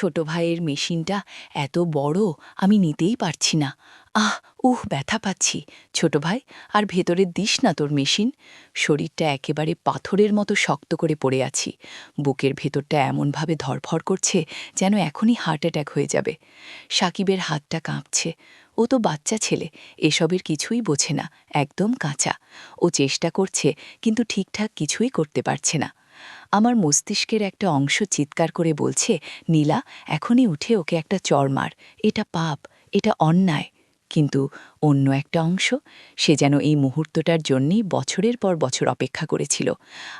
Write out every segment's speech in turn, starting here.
ছোট ভাইয়ের মেশিনটা এত বড়, আমি নিতেই পারছি না। ব্যথা পাচ্ছি। ছোট ভাই, আর ভেতরে দিস না তোর মেশিন। শরীরটা একেবারে পাথরের মতো শক্ত করে পড়ে আছি। বুকের ভেতরটা এমনভাবে ধড়ফড় করছে যেন এখনই হার্ট অ্যাটাক হয়ে যাবে। সাকিবের হাতটা কাঁপছে। ও তো বাচ্চা ছেলে, এসবের কিছুই বোঝে না, একদম কাঁচা। ও চেষ্টা করছে, কিন্তু ঠিকঠাক কিছুই করতে পারছে না। আমার মস্তিষ্কের একটা অংশ চিৎকার করে বলছে, নীলা, এখনই উঠে ওকে একটা চড় মার, এটা পাপ, এটা অন্যায়। কিন্তু অন্য একটা অংশ, সে যেন এই মুহূর্তটার জন্যেই বছরের পর বছর অপেক্ষা করেছিল।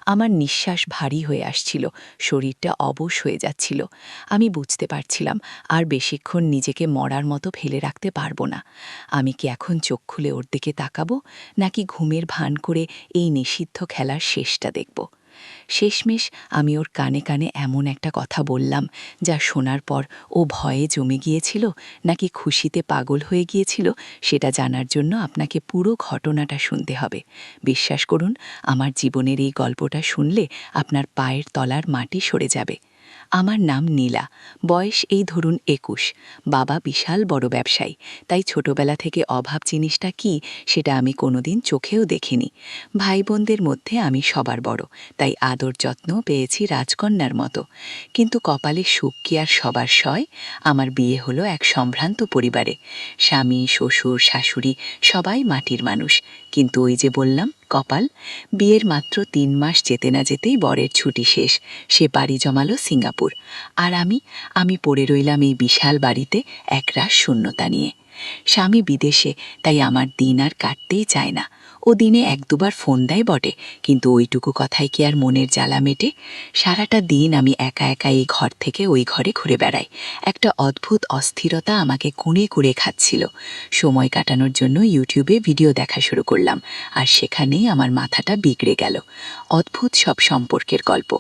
আমার নিঃশ্বাস ভারী হয়ে আসছিল, শরীরটা অবশ হয়ে যাচ্ছিল। আমি বুঝতে পারছিলাম আর বেশিক্ষণ নিজেকে মরার মতো ফেলে রাখতে পারবো না। আমি কি এখন চোখ খুলে ওর দিকে তাকাবো, নাকি ঘুমের ভান করে এই নিষিদ্ধ খেলার শেষটা দেখব? শেষমেশ আমি ওর কানে কানে এমন একটা কথা বললাম, যা শোনার পর ও ভয়ে জমে গিয়েছিল নাকি খুশিতে পাগল হয়ে গিয়েছিল, সেটা জানার জন্য আপনাকে পুরো ঘটনাটা শুনতে হবে। বিশ্বাস করুন, আমার জীবনের এই গল্পটা শুনলে আপনার পায়ের তলার মাটি সরে যাবে। আমার নাম নীলা, বয়স এই ধরুন ২১। বাবা বিশাল বড় ব্যবসায়ী, তাই ছোটবেলা থেকে অভাব জিনিসটা কি সেটা আমি কোনোদিন চোখেও দেখিনি। ভাই বোনদের মধ্যে আমি সবার বড়, তাই আদর যত্ন পেয়েছি রাজকন্যার মতো। কিন্তু কপালে সুখ কি আর সবার সয়? আমার বিয়ে হলো এক সম্ভ্রান্ত পরিবারে। স্বামী, শ্বশুর, শাশুড়ি সবাই মাটির মানুষ। কিন্তু ওই যে বললাম, কপাল। বিয়ের মাত্র ৩ মাস যেতে না যেতেই বরের ছুটি শেষ, সে বাড়ি জমালো সিঙ্গাপুর। আর আমি পড়ে রইলাম এই বিশাল বাড়িতে একরাশ শূন্যতা নিয়ে। স্বামী বিদেশে, তাই আমার দিন আর কাটতেই চায় না। ও দিনে ১-২ বার ফোন দেয় বটে, কিন্তু ওইটুকু কথাই কি আর মনের জ্বালা মেটে? সারাটা দিন আমি একা একা এই ঘর থেকে ওই ঘরে ঘুরে বেড়াই। একটা অদ্ভুত অস্থিরতা আমাকে কুঁড়ে কুঁড়ে খাচ্ছিল। সময় কাটানোর জন্য ইউটিউবে ভিডিও দেখা শুরু করলাম, আর সেখানেই আমার মাথাটা বিগড়ে গেল। অদ্ভুত সব সম্পর্কের গল্প,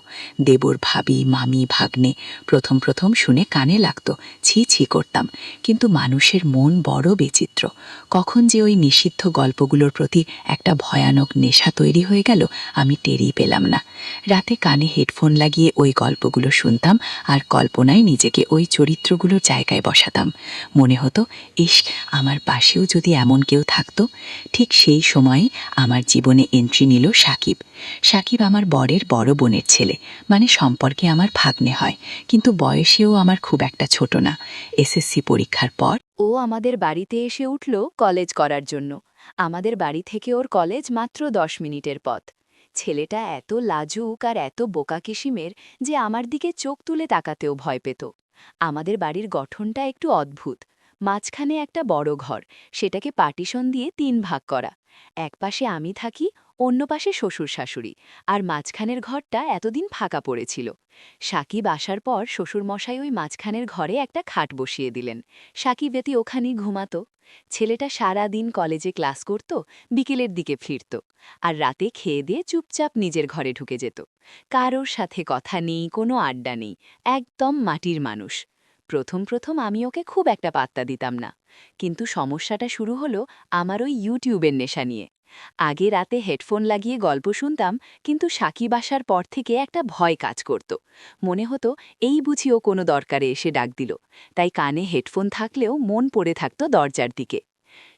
দেবর, ভাবি, মামি, ভাগ্নে। প্রথম প্রথম শুনে কানে লাগত, ছি ছি করতাম। কিন্তু মানুষের মন বড় বিচিত্র। কখন যে ওই নিষিদ্ধ গল্পগুলোর প্রতি একটা ভয়ানক নেশা তৈরি হয়ে গেল, আমি টেরই পেলাম না। রাতে কানে হেডফোন লাগিয়ে ওই গল্পগুলো শুনতাম, আর কল্পনায় নিজেকে ওই চরিত্রগুলোর জায়গায় বসাতাম। মনে হতো, ইস, আমার পাশেও যদি এমন কেউ থাকতো। ঠিক সেই সময় আমার জীবনে এন্ট্রি নিল সাকিব। সাকিব আমার বরের বড় বোনের ছেলে, মানে সম্পর্কে আমার ভাগ্নে হয়, কিন্তু বয়সেও আমার খুব একটা ছোট না। এসএসসি পরীক্ষার পর ও আমাদের বাড়িতে এসে উঠল কলেজ করার জন্য। আমাদের বাড়ি থেকে ওর কলেজ মাত্র ১০ মিনিটের পথ। ছেলেটা এত লাজুক আর এত বোকা কিসিমের যে আমার দিকে চোখ তুলে তাকাতেও ভয় পেত। আমাদের বাড়ির গঠনটা একটু অদ্ভুত। মাঝখানে একটা বড় ঘর, সেটাকে পার্টিশন দিয়ে ৩ ভাগ করা। এক পাশে আমি থাকি, অন্য পাশে শ্বশুর শাশুড়ি, আর মাঝখানের ঘরটা এতদিন ফাঁকা পড়েছিল। সাকিব আসার পর শ্বশুরমশাই ওই মাঝখানের ঘরে একটা খাট বসিয়ে দিলেন। সাকিব এতে ওখানেই ঘুমাত। ছেলেটা সারা দিন কলেজে ক্লাস করত, বিকেলের দিকে ফিরত, আর রাতে খেয়ে দিয়ে চুপচাপ নিজের ঘরে ঢুকে যেত। কারোর সাথে কথা নেই, কোনো আড্ডা নেই, একদম মাটির মানুষ। প্রথম প্রথম আমি ওকে খুব একটা পাত্তা দিতাম না। কিন্তু সমস্যাটা শুরু হলো আমার ওই ইউটিউবের নেশা নিয়ে। আগে রাতে হেডফোন লাগিয়ে গল্প শুনতাম, কিন্তু সাকিব আসার পর থেকে একটা ভয় কাজ করত। মনে হতো, এই বুঝি ও কোনো দরকারে এসে ডাক দিল। তাই কানে হেডফোন থাকলেও মন পড়ে থাকত দরজার দিকে।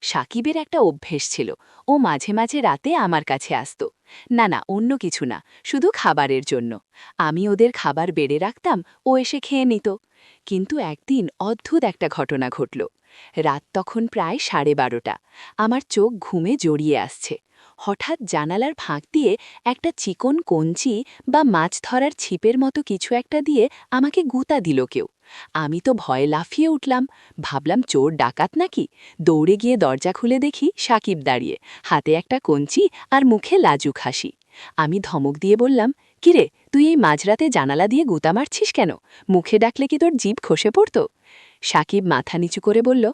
সাকিবের একটা অভ্যেস ছিল, ও মাঝে মাঝে রাতে আমার কাছে আসত। না না, অন্য কিছু না, শুধু খাবারের জন্য। আমি ওদের খাবার বেড়ে রাখতাম, ও এসে খেয়ে নিত। কিন্তু একদিন অদ্ভুত একটা ঘটনা ঘটল। রাত তখন প্রায় 12:30। আমার চোখ ঘুমে জড়িয়ে আসছে। হঠাৎ জানালার ফাঁক দিয়ে একটা চিকন কঞ্চি বা মাছ ধরার ছিপের মতো কিছু একটা দিয়ে আমাকে গুঁতা দিল কেউ। আমি তো ভয়ে লাফিয়ে উঠলাম, ভাবলাম চোর ডাকাত নাকি। দৌড়ে গিয়ে দরজা খুলে দেখি সাকিব দাঁড়িয়ে, হাতে একটা কঞ্চি আর মুখে লাজুক হাসি। আমি ধমক দিয়ে বললাম, কিরে, তুই এই মাঝরাতে জানালা দিয়ে গুঁতা মারছিস কেন? মুখে ডাকলে কি তোর জিভ খসে পড়ত? সাকিব মাথা নিচু করে বলল,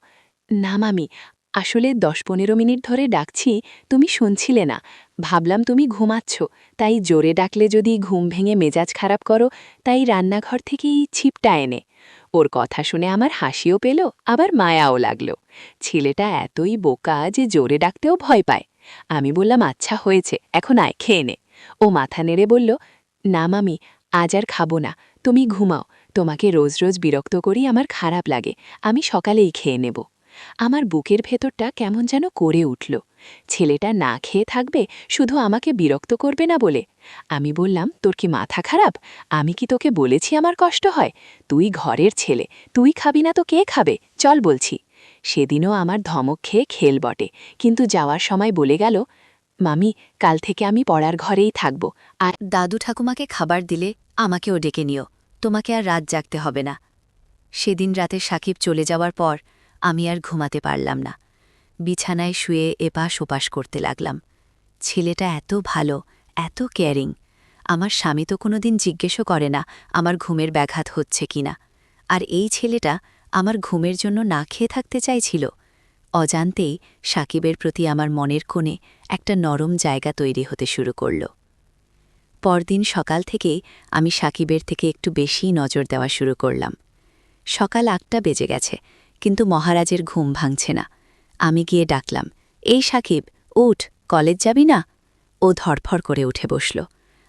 না মামি, আসলে ১০-১৫ মিনিট ধরে ডাকছি, তুমি শুনছিলে না। ভাবলাম তুমি ঘুমাচ্ছ, তাই জোরে ডাকলে যদি ঘুম ভেঙে মেজাজ খারাপ করো, তাই রান্নাঘর থেকে এই ছিপটা এনে। ওর কথা শুনে আমার হাসিও পেল, আবার মায়াও লাগল। ছেলেটা এতই বোকা যে জোরে ডাকতেও ভয় পায়। আমি বললাম, আচ্ছা হয়েছে, এখন আয়, খেয়ে নে। ও মাথা নেড়ে বলল, না মামি, আজ আর খাবো না, তুমি ঘুমাও, তোমাকে রোজ রোজ বিরক্ত করি আমার খারাপ লাগে, আমি সকালেই খেয়ে নেব। আমার বুকের ভেতরটা কেমন যেন করে উঠল। ছেলেটা না খেয়ে থাকবে, শুধু আমাকে বিরক্ত করবে না বলে। আমি বললাম, তোর কি মাথা খারাপ? আমি কি তোকে বলেছি আমার কষ্ট হয়? তুই ঘরের ছেলে, তুই খাবি না তো কে খাবে? চল বলছি। সেদিনও আমার ধমক খেয়ে খেল বটে, কিন্তু যাওয়ার সময় বলে গেল, মামি, কাল থেকে আমি পড়ার ঘরেই থাকব, আর দাদু ঠাকুমাকে খাবার দিলে আমাকেও ডেকে নিও, তোমাকে আর রাত জাগতে হবে না। সেদিন রাতে সাকিব চলে যাওয়ার পর আমি আর ঘুমাতে পারলাম না। বিছানায় শুয়ে এপাশ ওপাশ করতে লাগলাম। ছেলেটা এত ভালো, এত কেয়ারিং। আমার স্বামী তো কোনোদিন জিজ্ঞেসও করে না আমার ঘুমের ব্যাঘাত হচ্ছে কিনা। আর এই ছেলেটা আমার ঘুমের জন্য না খেয়ে থাকতে চাইছিল। অজান্তেই সাকিবের প্রতি আমার মনের কোণে একটা নরম জায়গা তৈরি হতে শুরু করল। পরদিন সকাল থেকেই আমি সাকিবের থেকে একটু বেশিই নজর দেওয়া শুরু করলাম। সকাল ৮টা বেজে গেছে, কিন্তু মহারাজের ঘুম ভাঙছে না। আমি গিয়ে ডাকলাম, এই সাকিব, উঠ, কলেজ যাবি না? ও ধড়ফড় করে উঠে বসল।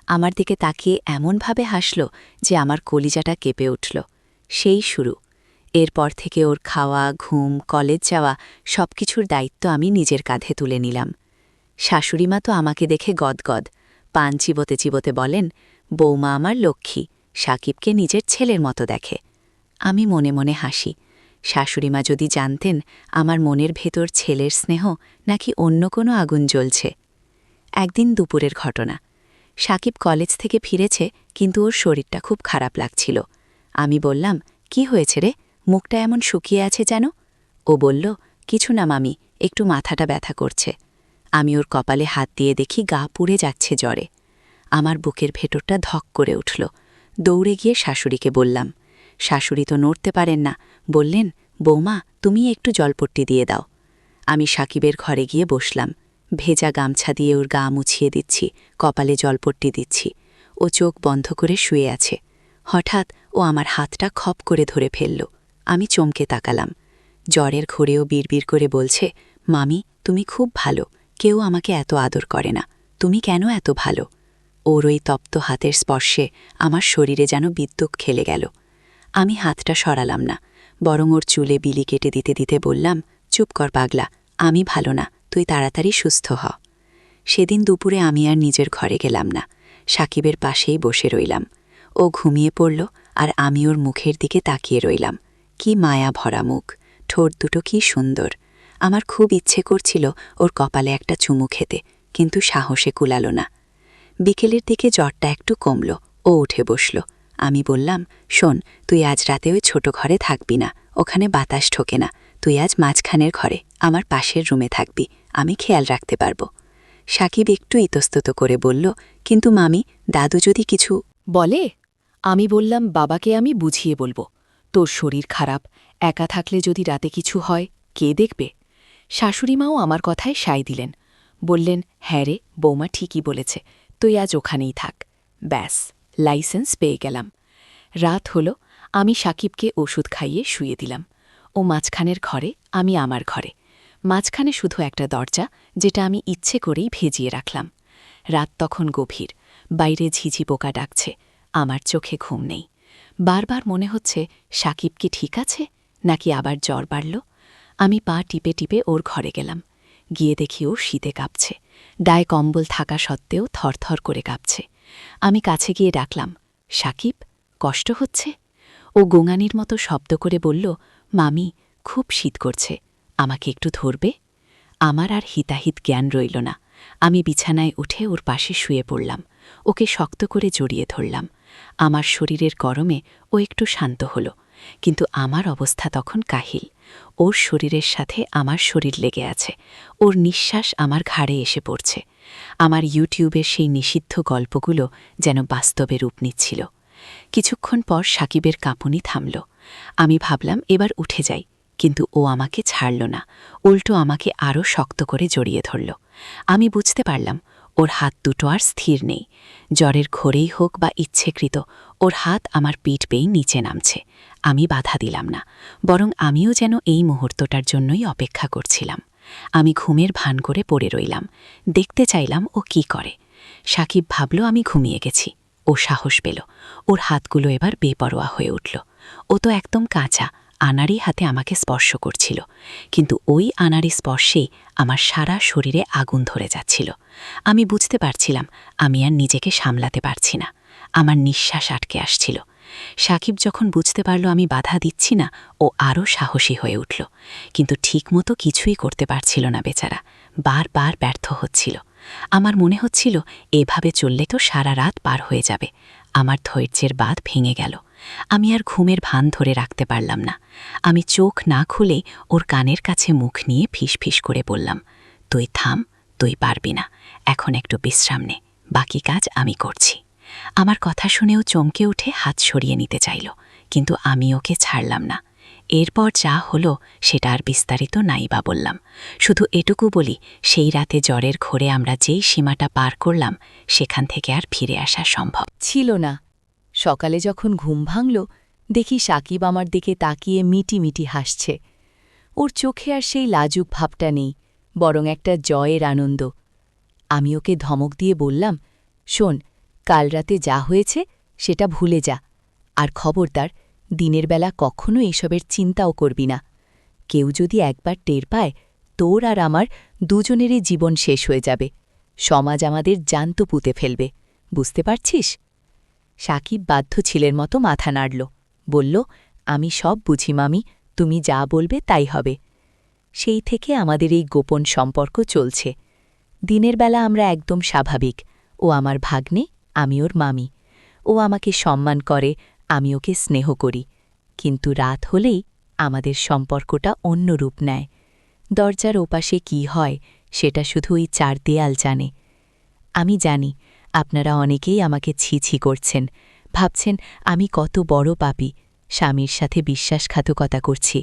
আমার দিকে তাকিয়ে এমনভাবে হাসল যে আমার কলিজাটা কেঁপে উঠল। সেই শুরু। এরপর থেকে ওর খাওয়া, ঘুম, কলেজ যাওয়া সবকিছুর দায়িত্ব আমি নিজের কাঁধে তুলে নিলাম। শাশুড়িমা তো আমাকে দেখে গদগদ, পান চিবোতে চিবোতে বলেন, বৌমা আমার লক্ষ্মী, সাকিবকে নিজের ছেলের মতো দেখে। আমি মনে মনে হাসি। শাশুড়িমা যদি জানতেন আমার মনের ভেতর ছেলের স্নেহ নাকি অন্য কোনো আগুন জ্বলছে। একদিন দুপুরের ঘটনা। সাকিব কলেজ থেকে ফিরেছে, কিন্তু ওর শরীরটা খুব খারাপ লাগছিল। আমি বললাম, কি হয়েছে রে, মুখটা এমন শুকিয়ে আছে যেন? ও বলল, কিছু না মামি, একটু মাথাটা ব্যথা করছে। আমি ওর কপালে হাত দিয়ে দেখি গা পুড়ে যাচ্ছে জ্বরে। আমার বুকের ভেতরটা ধক করে উঠল। দৌড়ে গিয়ে শাশুড়িকে বললাম। শাশুড়ি তো নড়তে পারেন না, বললেন, বৌমা, তুমি একটু জলপট্টি দিয়ে দাও। আমি সাকিবের ঘরে গিয়ে বসলাম। ভেজা গামছা দিয়ে ওর গা মুছিয়ে দিচ্ছি, কপালে জলপট্টি দিচ্ছি। ও চোখ বন্ধ করে শুয়ে আছে। হঠাৎ ও আমার হাতটা খপ করে ধরে ফেলল। আমি চমকে তাকালাম। জ্বরের ঘোরেও বিড়বিড় করে বলছে, মামি, তুমি খুব ভালো, কেউ আমাকে এত আদর করে না, তুমি কেন এত ভালো? ওর ওই তপ্ত হাতের স্পর্শে আমার শরীরে যেন বিদ্যুৎ খেলে গেল। আমি হাতটা সরালাম না, বরং ওর চুলে বিলি কেটে দিতে দিতে বললাম, চুপ কর পাগলা, আমি ভালো না, তুই তাড়াতাড়ি সুস্থ হ। সেদিন দুপুরে আমি আর নিজের ঘরে গেলাম না, সাকিবের পাশেই বসে রইলাম। ও ঘুমিয়ে পড়ল, আর আমি ওর মুখের দিকে তাকিয়ে রইলাম। কি মায়া ভরা মুখ, ঠোঁট দুটো কি সুন্দর। আমার খুব ইচ্ছে করছিল ওর কপালে একটা চুমু খেতে, কিন্তু সাহসে কুলাল না। বিকেলের দিকে জ্বরটা একটু কমল, ও উঠে বসল। আমি বললাম, শোন, তুই আজ রাতে ওই ছোট ঘরে থাকবি না, ওখানে বাতাস ঢোকে না। তুই আজ মাঝখানের ঘরে, আমার পাশের রুমে থাকবি, আমি খেয়াল রাখতে পারব। সাকিব একটু ইতস্তত করে বলল, কিন্তু মামি, দাদু যদি কিছু বলে। আমি বললাম, বাবাকে আমি বুঝিয়ে বলবো, তোর শরীর খারাপ, একা থাকলে যদি রাতে কিছু হয়, কে দেখবে? শাশুড়িমাও আমার কথায় সায় দিলেন, বললেন, হ্যাঁ রে, বৌমা ঠিকই বলেছে, তুই আজ ওখানেই থাক। ব্যাস, লাইসেন্স পেয়ে গেলাম। রাত হল, আমি সাকিবকে ওষুধ খাইয়ে শুয়ে দিলাম। ও মাঝখানের ঘরে, আমি আমার ঘরে। মাঝখানে শুধু একটা দরজা, যেটা আমি ইচ্ছে করেই ভেজিয়ে রাখলাম। রাত তখন গভীর, বাইরে ঝিঝি পোকা ডাকছে, আমার চোখে ঘুম নেই। বারবার মনে হচ্ছে, সাকিব কি ঠিক আছে, নাকি আবার জ্বর বাড়ল? আমি পা টিপে টিপে ওর ঘরে গেলাম। গিয়ে দেখি ও শীতে কাঁপছে, গায়ে কম্বল থাকা সত্ত্বেও থরথর করে কাঁপছে। আমি কাছে গিয়ে ডাকলাম, সাকিব, কষ্ট হচ্ছে? ও গোঙানির মতো শব্দ করে বলল, মামি, খুব শীত করছে, আমাকে একটু ধরবে? আমার আর হিতাহিত জ্ঞান রইল না। আমি বিছানায় উঠে ওর পাশে শুয়ে পড়লাম, ওকে শক্ত করে জড়িয়ে ধরলাম। আমার শরীরের গরমে ও একটু শান্ত হল, কিন্তু আমার অবস্থা তখন কাহিল। ওর শরীরের সাথে আমার শরীর লেগে আছে, ওর নিঃশ্বাস আমার ঘাড়ে এসে পড়ছে। আমার ইউটিউবের সেই নিষিদ্ধ গল্পগুলো যেন বাস্তবে রূপ নিচ্ছিল। কিছুক্ষণ পর সাকিবের কাঁপুনি থামল। আমি ভাবলাম এবার উঠে যাই, কিন্তু ও আমাকে ছাড়ল না, উল্টো আমাকে আরও শক্ত করে জড়িয়ে ধরল। আমি বুঝতে পারলাম ওর হাত দুটো আর স্থির নেই। জ্বরের ঘোরেই হোক বা ইচ্ছেকৃত, ওর হাত আমার পিঠ বেয়ে নিচে নামছে। আমি বাধা দিলাম না, বরং আমিও যেন এই মুহূর্তটার জন্যই অপেক্ষা করছিলাম। আমি ঘুমের ভান করে পড়ে রইলাম, দেখতে চাইলাম ও কি করে। সাকিব ভাবল আমি ঘুমিয়ে গেছি, ও সাহস পেল। ওর হাতগুলো এবার বেপরোয়া হয়ে উঠল। ও তো একদম কাঁচা, আনাড়ি হাতে আমাকে স্পর্শ করছিল, কিন্তু ওই আনাড়ি স্পর্শেই আমার সারা শরীরে আগুন ধরে যাচ্ছিল। আমি বুঝতে পারছিলাম আমি আর নিজেকে সামলাতে পারছি না। আমার নিঃশ্বাস আটকে আসছিল। সাকিব যখন বুঝতে পারল আমি বাধা দিচ্ছি না, ও আরও সাহসী হয়ে উঠল, কিন্তু ঠিকমতো কিছুই করতে পারছিল না বেচারা, বারবার ব্যর্থ হচ্ছিল। আমার মনে হচ্ছিল এভাবে চললে তো সারা রাত পার হয়ে যাবে। আমার ধৈর্যের বাঁধ ভেঙে গেল। আমি আর ঘুমের ভান ধরে রাখতে পারলাম না। আমি চোখ না খুলে ওর কানের কাছে মুখ নিয়ে ফিসফিস করে বললাম, তুই থাম, তুই পারবি না, এখন একটু বিশ্রাম নে, বাকি কাজ আমি করছি। আমার কথা শুনেও চমকে উঠে হাত সরিয়ে নিতে চাইল, কিন্তু আমি ওকে ছাড়লাম না। এরপর যা হলো সেটা আর বিস্তারিত নাই বা বললাম, শুধু এটুকু বলি, সেই রাতে জ্বরের ঘোরে আমরা যেই সীমাটা পার করলাম সেখান থেকে আর ফিরে আসা সম্ভব ছিল না। সকালে যখন ঘুম ভাঙল, দেখি সাকিব আমার দিকে তাকিয়ে মিটি মিটি হাসছে। ওর চোখে আর সেই লাজুক ভাবটা নেই, বরং একটা জয়ের আনন্দ। আমি ওকে ধমক দিয়ে বললাম, শোন, কাল রাতে যা হয়েছে সেটা ভুলে যা, আর খবরদার দিনের বেলা কখনো এসবের চিন্তাও করবি না। কেউ যদি একবার টের পায়, তোর আর আমার দুজনেরই জীবন শেষ হয়ে যাবে। সমাজ আমাদের জ্যান্ত পুঁতে ফেলবে, বুঝতে পারছিস? সাকিব বাধ্য ছেলের মতো মাথা নাড়ল, বলল, আমি সব বুঝি মামি, তুমি যা বলবে তাই হবে। সেই থেকে আমাদের এই গোপন সম্পর্ক চলছে। দিনের বেলা আমরা একদম স্বাভাবিক, ও আমার ভাগ্নে, আমি ওর মামি। ও আমাকে সম্মান করে, আমি ওকে স্নেহ করি। কিন্তু রাত হলেই আমাদের সম্পর্কটা অন্য রূপ নেয়। দরজার ওপাশে কি হয় সেটা শুধু ওই চার দেয়াল জানে। আমি জানি আপনারা অনেকেই আমাকে ছি ছি করছেন, ভাবছেন আমি কত বড় পাপী, স্বামীর সাথে বিশ্বাসঘাতকতা করছি।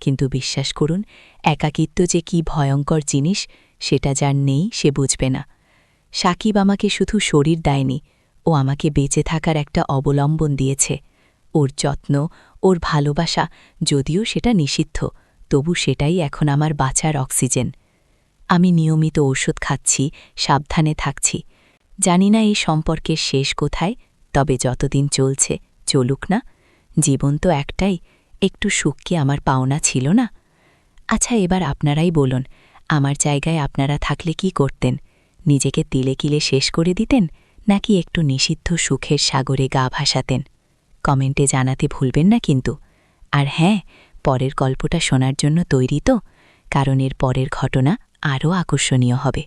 কিন্তু বিশ্বাস করুন, একাকিত্ব যে কি ভয়ঙ্কর জিনিস সেটা যার নেই সে বুঝবে না। সাকিব আমাকে শুধু শরীর দেয়নি, ও আমাকে বেঁচে থাকার একটা অবলম্বন দিয়েছে। ওর যত্ন, ওর ভালোবাসা, যদিও সেটা নিষিদ্ধ, তবু সেটাই এখন আমার বাঁচার অক্সিজেন। আমি নিয়মিত ওষুধ খাচ্ছি, সাবধানে থাকছি। জানি না এই সম্পর্কের শেষ কোথায়, তবে যতদিন চলছে চলুক না। জীবন তো একটাই, একটু সুখ কি আমার পাওনা ছিল না? আচ্ছা, এবার আপনারাই বলুন, আমার জায়গায় আপনারা থাকলে কি করতেন? নিজেকে তিলে কিলে শেষ করে দিতেন, নাকি একটু নিষিদ্ধ সুখের সাগরে গা ভাসাতেন? কমেন্টে জানাতে ভুলবেন না কিন্তু। আর হ্যাঁ, পরের গল্পটা শোনার জন্য তৈরি তো? কারণ এর পরের ঘটনা আরও আকর্ষণীয় হবে।